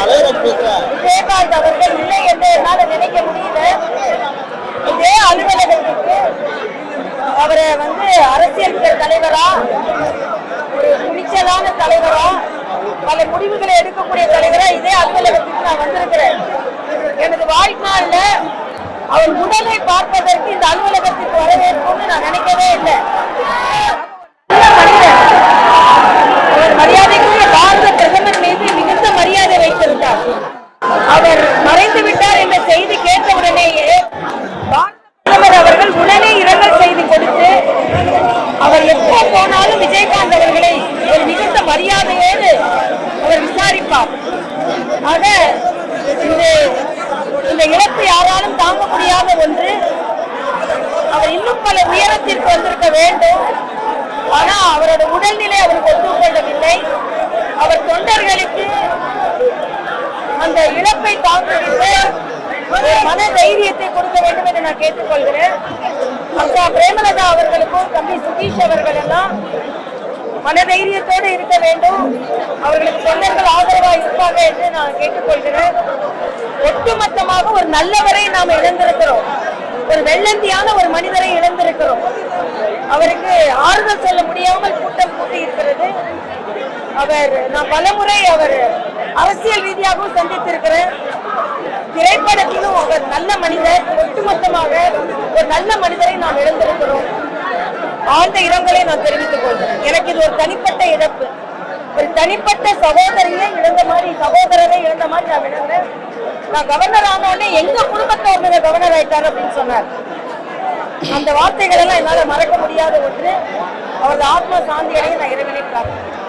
விஜயகாந்த் அவர்கள் இல்லை என்று என்னால் நினைக்க முடியல. இதே அலுவலகத்துக்கு அவரை அரசியல் தலைவரா, ஒரு துணிச்சலான தலைவரா, பல முடிவுகளை எடுக்கக்கூடிய தலைவரா இதே அலுவலகத்துக்கு நான் வந்திருக்கிறேன். எனது வாழ்நாள்ல அவர் உடலை பார்ப்பதற்கு இந்த அலுவலகத்துக்கு வரவேற்போம்னு நான் நினைக்கவே இல்லை. மரியாதைக்குரிய பாரத பிரதமர் மீது மிகுந்த மரியாதை வைத்திருந்தார். அவர் மறைந்து விட்டார் என்ற செய்தி கேட்டவுடனேயே பிரதமர் அவர்கள் உடனே இரங்கல் செய்தி கொடுத்து அவர் எப்போ போனாலும் விஜயகாந்த் அவர்களை ஒரு மிகுந்த மரியாதையோடு அவர் விசாரிப்பார். ஆக இந்த இழப்பு யாராலும் தாங்க முடியாத ஒன்று. அவர் இன்னும் பல உயரத்திற்கு வந்திருக்க வேண்டும். ஆனா அவரோட உடல்நிலை அவருக்கு ஒத்துக்கொள்ளவில்லை. அவர் தொண்டர்களுக்கு அந்த இழப்பை தாங்குகின்ற மன தைரியத்தை கொடுக்க வேண்டும் என்று நான் கேட்டுக்கொள்கிறேன். அக்கா பிரேமலதா அவர்களுக்கும் தம்பி சுதீஷ் அவர்கள் எல்லாம் மனதைரியத்தோடு இருக்க வேண்டும். அவர்களுக்கு தொண்டர்கள் ஆதரவாக இருப்பாங்க என்று நான் கேட்டுக்கொள்கிறேன். ஒட்டுமொத்தமாக ஒரு நல்லவரை நாம் இழந்திருக்கிறோம். ஒரு வெள்ளந்தியான ஒரு மனிதரை இழந்திருக்கிறோம். அவருக்கு ஆறுதல் சொல்ல முடியாமல் கூட்டம் கூட்டி இருக்கிறது. நான் பலமுறை அவர் அரசியல் ரீதியாகவும் சந்தித்திருக்கிறேன். திரைப்படத்திலும் அவர் நல்ல மனிதர். ஒட்டுமொத்தமாக ஒரு நல்ல மனிதரை நாம் இழந்திருக்கிறோம். ஆழ்ந்த இரங்கலை நான் தெரிவித்துக் கொள்கிறேன். எனக்கு இது ஒரு தனிப்பட்ட இழப்பு. ஒரு தனிப்பட்ட சகோதரரை இழந்த மாதிரி நான் இழந்தேன். நான் கவர்னர் ஆனோடனே எங்க குடும்பத்தை ஒருத்தர கவர்னர் ஆயிட்டார் அப்படின்னு சொன்னார். அந்த வார்த்தைகள் எல்லாம் என்னால மறக்க முடியாத ஒன்று. அவரது ஆத்மா சாந்தியடைய நான் இறைவனை பிரார்த்தனை